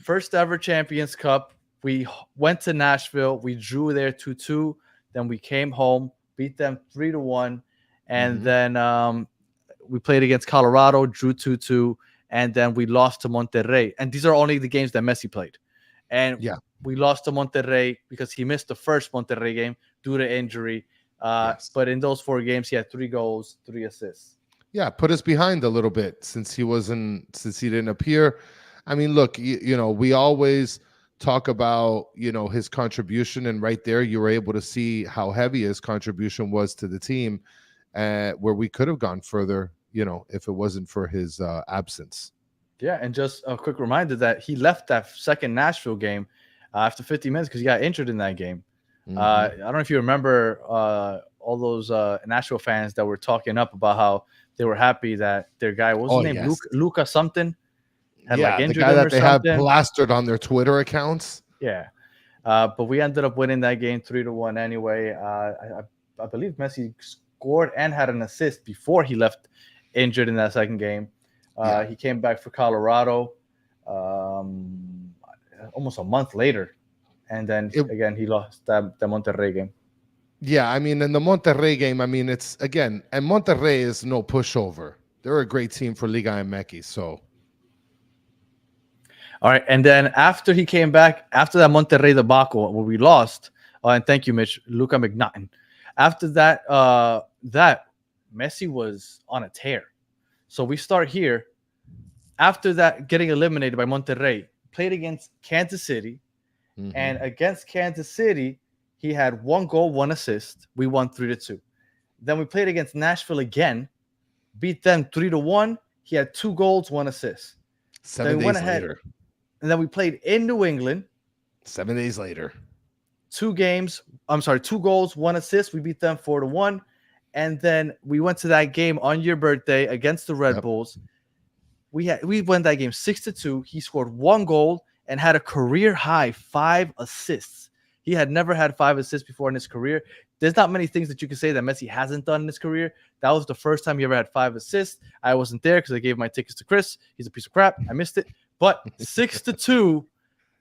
First ever Champions Cup. We went to Nashville. We drew there 2-2. Then we came home, beat them 3-1. And then we played against Colorado, drew 2-2. And then we lost to Monterrey. And these are only the games that Messi played. And we lost to Monterrey because he missed the first Monterrey game due to injury. But in those 4 games, he had 3 goals, 3 assists. Yeah, put us behind a little bit since he didn't appear. I mean, look, you know, we always talk about, you know, his contribution, and right there you were able to see how heavy his contribution was to the team, where we could have gone further, you know, if it wasn't for his absence. Yeah, and just a quick reminder that he left that second Nashville game after 50 minutes because he got injured in that game. I don't know if you remember all those Nashville fans that were talking up about how they were happy that their guy, what was his name? Luca something? Had like injured the guy that they something. have plastered on their Twitter accounts. Yeah. But we ended up winning that game 3-1 anyway. I believe Messi scored and had an assist before he left injured in that second game. He came back for Colorado almost a month later. And then, again, he lost the Monterrey game. Yeah, I mean, in the Monterrey game, I mean, it's, again, and Monterrey is no pushover. They're a great team for Liga MX, so. All right, and then after he came back, after that Monterrey debacle where we lost, and thank you, Mitch, Luka McNaughton. After that, Messi was on a tear. So we start here. After that, getting eliminated by Monterrey, played against Kansas City, and against Kansas City, he had 1 goal, 1 assist. We won 3-2. Then we played against Nashville again, beat them 3-1. He had 2 goals, 1 assist. 7 days later. And then we played in New England. 7 days later. 2 goals, 1 assist. We beat them 4-1. And then we went to that game on your birthday against the Red Bulls. We won that game 6-2. He scored 1 goal and had a career high 5 assists. He had never had 5 assists before in his career. There's not many things that you can say that Messi hasn't done in his career. That was the first time he ever had 5 assists. I wasn't there because I gave my tickets to Chris. He's a piece of crap. I missed it. But 6-2,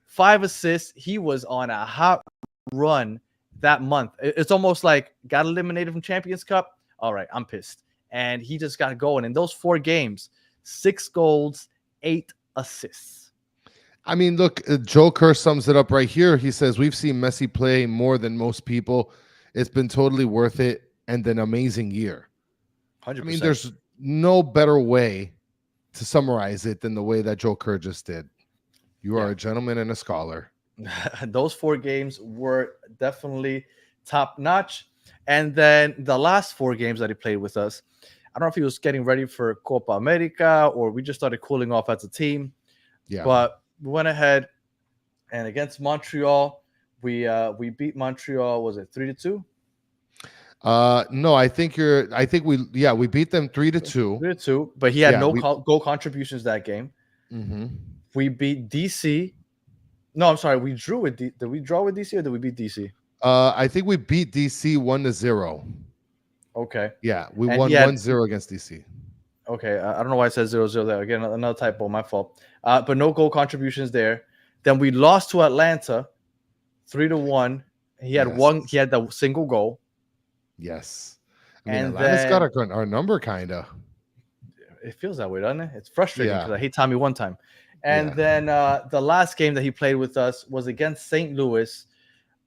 5 assists. He was on a hot run that month. It's almost like got eliminated from Champions Cup. All right, I'm pissed. And he just got going. In those 4 games, 6 goals, 8 assists. I mean, look, Joe Kerr sums it up right here. He says, we've seen Messi play more than most people. It's been totally worth it and an amazing year. 100%. I mean, there's no better way to summarize it than the way that Joe Kerr just did. You are a gentleman and a scholar. Those 4 games were definitely top notch. And then the last 4 games that he played with us, I don't know if he was getting ready for Copa America or we just started cooling off as a team. Yeah. But we went ahead and against Montreal, we beat Montreal. Was it 3-2? No, I think we beat them 3-2. 3-2, but he had goal contributions that game. We beat DC. No, I'm sorry. We drew with did we draw with DC or did we beat DC? I think we beat DC 1-0. Okay. Yeah, we won 1-0 against DC. Okay, I don't know why it says 0-0 there. Again, another typo, my fault. But no goal contributions there. Then we lost to Atlanta 3-1. He had He had the single goal. Yes. I mean, And Atlanta's then got our number, kind of. it feels that way, doesn't it? It's frustrating Yeah. because I hate Tommy one time. And Yeah. then the last game that he played with us was against St. Louis.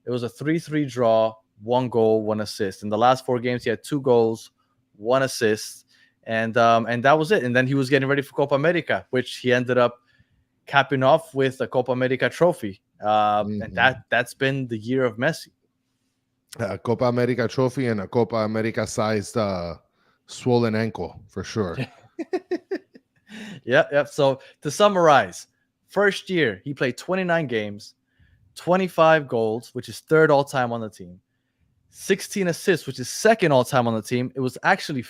It was a 3-3 draw, 1 goal, 1 assist. In the last 4 games, he had 2 goals, 1 assist, and that was it. And then he was getting ready for Copa America, which he ended up capping off with a Copa America trophy. And that's been the year of Messi. A Copa America trophy and a Copa America sized swollen ankle for sure. Yep. So to summarize, first year he played 29 games, 25 goals, which is 3rd all time on the team, 16 assists, which is 2nd all time on the team. It was actually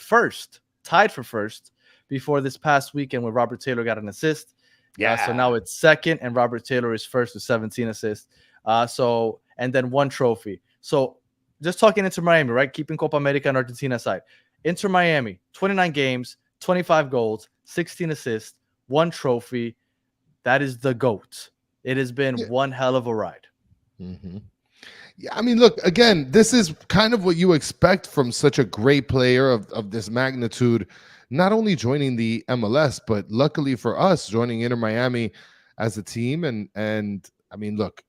tied for first before this past weekend when Robert Taylor got an assist. Yeah. So now it's 2nd, and Robert Taylor is first with 17 assists. And then 1 trophy. So just talking Inter Miami, right? Keeping Copa America and Argentina aside. Inter Miami, 29 games, 25 goals, 16 assists, 1 trophy. That is the GOAT. It has been one hell of a ride. Mm-hmm. Yeah, I mean, look, again, this is kind of what you expect from such a great player of this magnitude, not only joining the MLS, but luckily for us, joining Inter Miami as a team. And I mean, look,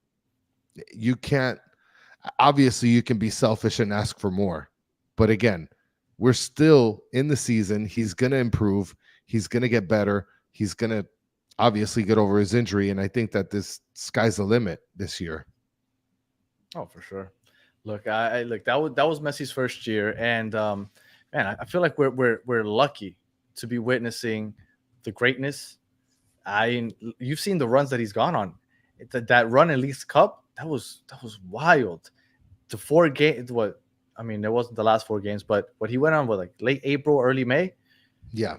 you can't, obviously you can be selfish and ask for more. But again, we're still in the season. He's going to improve. He's going to get better. He's going to obviously get over his injury. And I think that this sky's the limit this year. Oh, for sure. Look, that was Messi's first year, and man, I feel like we're lucky to be witnessing the greatness. You've seen the runs that he's gone on. That run in Leagues Cup, that was wild. The 4 games, it wasn't the last 4 games, but what he went on with like late April, early May. Yeah,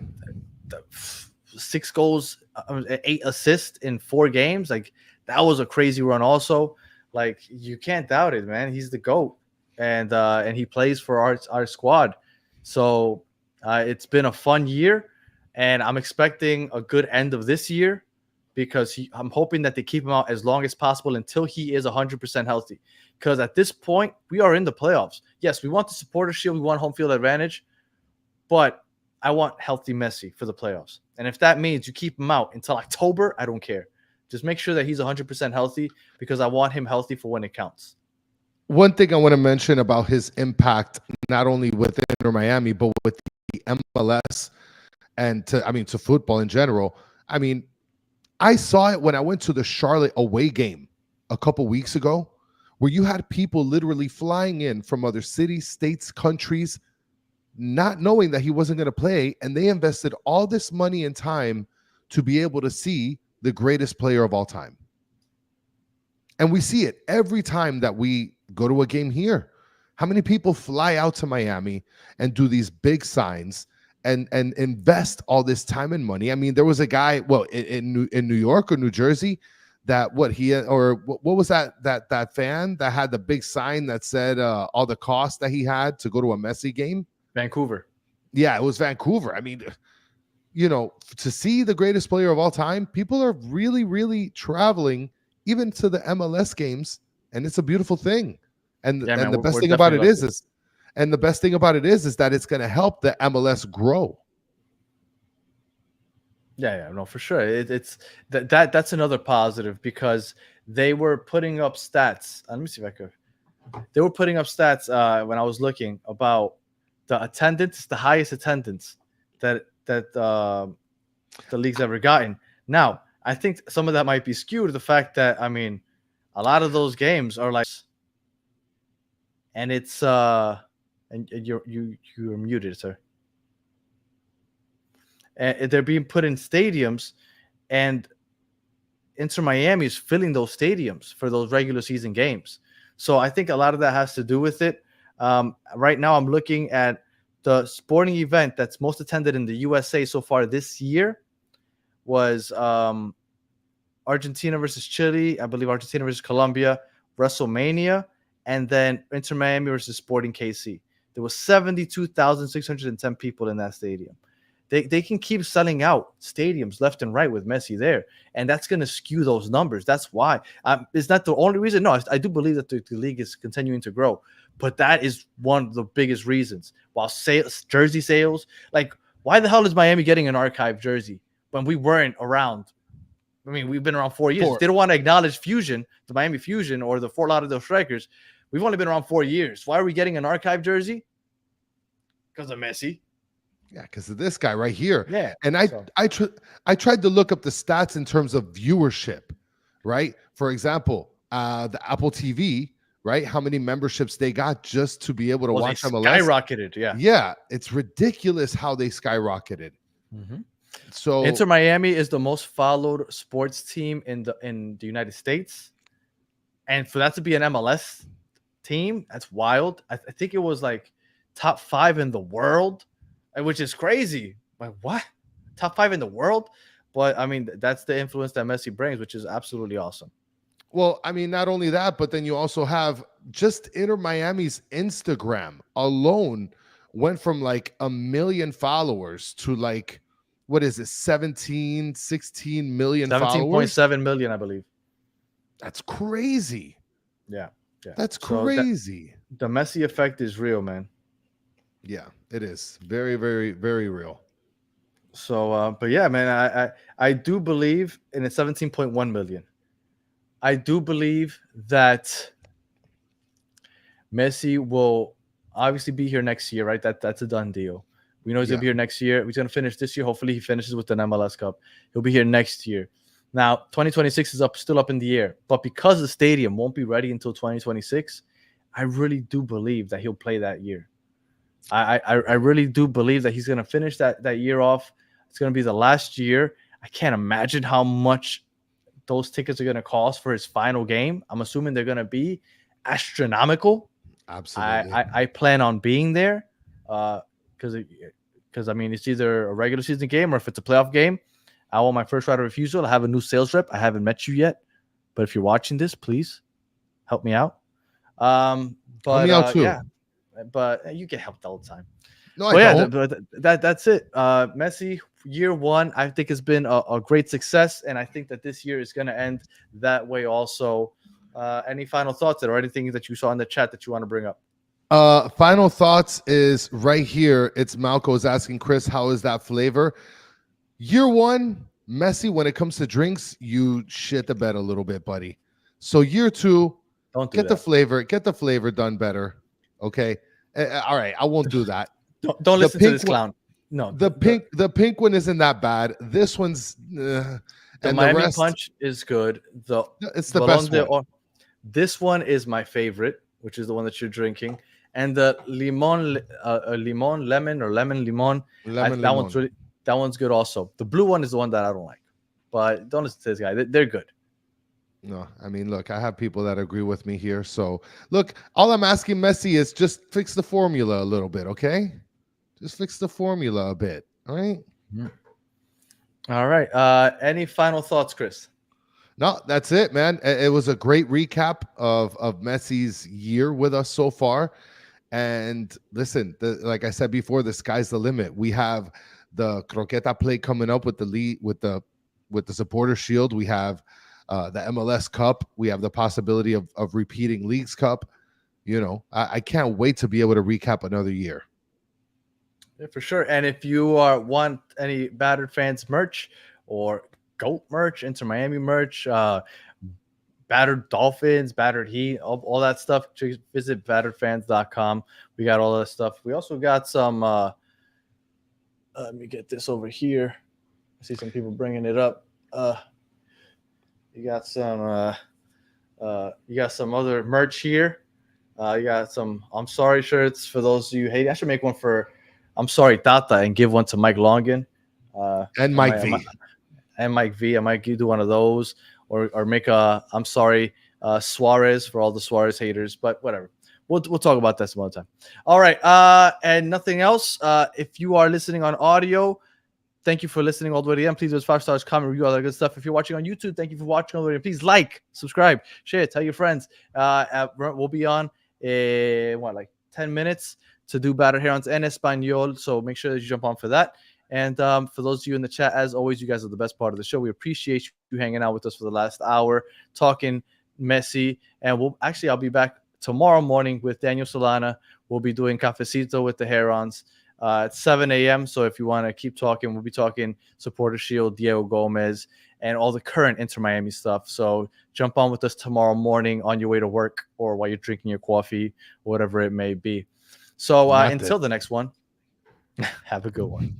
6 goals, 8 assists in 4 games. Like that was a crazy run. Also, like you can't doubt it, man. He's the GOAT, and he plays for our squad. So it's been a fun year, and I'm expecting a good end of this year because I'm hoping that they keep him out as long as possible until he is 100% healthy. Because at this point, we are in the playoffs. Yes, we want the supporter shield, we want home field advantage, but I want healthy Messi for the playoffs. And if that means you keep him out until October, I don't care. Just make sure that he's 100% healthy because I want him healthy for when it counts. One thing I want to mention about his impact, not only with Inter Miami, but with the MLS and to football in general. I mean, I saw it when I went to the Charlotte away game a couple weeks ago, where you had people literally flying in from other cities, states, countries, not knowing that he wasn't going to play. And they invested all this money and time to be able to see the greatest player of all time. And we see it every time that we go to a game here. How many people fly out to Miami and do these big signs and invest all this time and money? I mean, there was a guy, in New York or New Jersey, that what was that fan that had the big sign that said all the costs that he had to go to a Messi game? Vancouver. Yeah, it was Vancouver. I mean, to see the greatest player of all time, people are really, really traveling even to the MLS games, and it's a beautiful thing. And the best thing about it is that it's going to help the MLS grow. Yeah, no, for sure. It's that's another positive because they were putting up stats. Let me see if I could. They were putting up stats when I was looking about the attendance, the highest attendance that the league's ever gotten. Now, I think some of that might be skewed to the fact that a lot of those games are like, and it's and you're muted, sir. And they're being put in stadiums, and Inter Miami is filling those stadiums for those regular season games. So I think a lot of that has to do with it. Right now, I'm looking at the sporting event that's most attended in the USA so far this year was Argentina versus Chile, I believe Argentina versus Colombia, WrestleMania, and then Inter Miami versus Sporting KC. There was 72,610 people in that stadium. they can keep selling out stadiums left and right with Messi there, and that's going to skew those numbers. That's why. It's not the only reason. No, I do believe that the league is continuing to grow, but that is one of the biggest reasons. While jersey sales, like, why the hell is Miami getting an archive jersey when we weren't around? I mean, we've been around 4 years. They don't want to acknowledge Fusion, the Miami Fusion, or the Fort Lauderdale Strikers. We've only been around 4 years. Why are we getting an archive jersey? Because of Messi. Yeah, because of this guy right here. Yeah. And I tried to look up the stats in terms of viewership, right? For example, the Apple TV, right? How many memberships they got just to be able to watch MLS? Skyrocketed, yeah. Yeah, it's ridiculous how they skyrocketed. Mm-hmm. So Inter Miami is the most followed sports team in the United States, and for that to be an MLS team, that's wild. I think it was like top 5 in the world, which is crazy. Like, what? Top 5 in the world? But I mean, that's the influence that Messi brings, which is absolutely awesome. Well, I mean, not only that, but then you also have just Inter Miami's Instagram alone went from like 1 million followers to like, what is it, 16 million followers? 17.7 million, I believe. That's crazy. Yeah. That's crazy. The Messi effect is real, man. Yeah, it is. Very, very, very real. So, but yeah, man, I do believe in a 17.1 million. I do believe that Messi will obviously be here next year, right? That's a done deal. We know he's going to be here next year. He's going to finish this year. Hopefully, he finishes with an MLS Cup. He'll be here next year. Now, 2026 is still up in the air. But because the stadium won't be ready until 2026, I really do believe that he'll play that year. I really do believe that he's going to finish that year off. It's going to be the last year. I can't imagine how much those tickets are going to cost for his final game. I'm assuming they're going to be astronomical. Absolutely. I plan on being there because I mean, it's either a regular season game or if it's a playoff game. I want my first right of refusal. I have a new sales rep. I haven't met you yet, but if you're watching this, please help me out. But help me out too. Yeah, but you get helped all the time. No, I don't. That's it. Messi, year one, I think has been a great success, and I think that this year is going to end that way also. Any final thoughts or anything that you saw in the chat that you want to bring up? Final thoughts is right here. It's Malco's asking Chris, how is that flavor? Year one, Messi, when it comes to drinks, you shit the bed a little bit, buddy. So year two, get the flavor done better. Okay. All right. I won't do that. Don't listen to this clown. No, the pink one isn't that bad. This one's the Miami Punch is good. It's the best one. This one is my favorite, which is the one that you're drinking, and the lemon, that one's good also. The blue one is the one that I don't like, but don't listen to this guy. They're good. No, I mean, look, I have people that agree with me here. So, look, all I'm asking Messi is just fix the formula a little bit, okay? Just fix the formula a bit, all right? All right. Any final thoughts, Chris? No, that's it, man. It was a great recap of Messi's year with us so far. And listen, like I said before, the sky's the limit. We have the Croqueta play coming up with the lead with the supporter shield. We have the MLS Cup. We have the possibility of repeating Leagues Cup. You know, I can't wait to be able to recap another year. Yeah, for sure. And if you want any Battered Fans merch or GOAT merch, Inter Miami merch, Battered Dolphins, Battered Heat, all that stuff, visit batteredfans.com. We got all that stuff. We also got some let me get this over here. I see some people bringing it up. You got some other merch here. You got some I'm sorry shirts for those of you who hate. I should make one for I'm sorry Tata and give one to Mike Longan. And Mike V. And Mike V. I might do one of those or make a I'm sorry Suarez for all the Suarez haters, but whatever. We'll talk about that some other time. All right. And nothing else. If you are listening on audio, thank you for listening all the way to the end. Please give us 5 stars, comment, review, all that good stuff. If you're watching on YouTube, thank you for watching all the way. Please like, subscribe, share, tell your friends. We'll be on in 10 minutes to do Battered Herons en Espanol. So make sure that you jump on for that. And for those of you in the chat, as always, you guys are the best part of the show. We appreciate you hanging out with us for the last hour, talking Messi. And I'll be back tomorrow morning with Daniel Solana. We'll be doing Cafecito with the Herons at 7 a.m. So if you want to keep talking, we'll be talking Supporter Shield, Diego Gomez, and all the current Inter Miami stuff. So jump on with us tomorrow morning on your way to work or while you're drinking your coffee, whatever it may be. So until the next one, have a good one.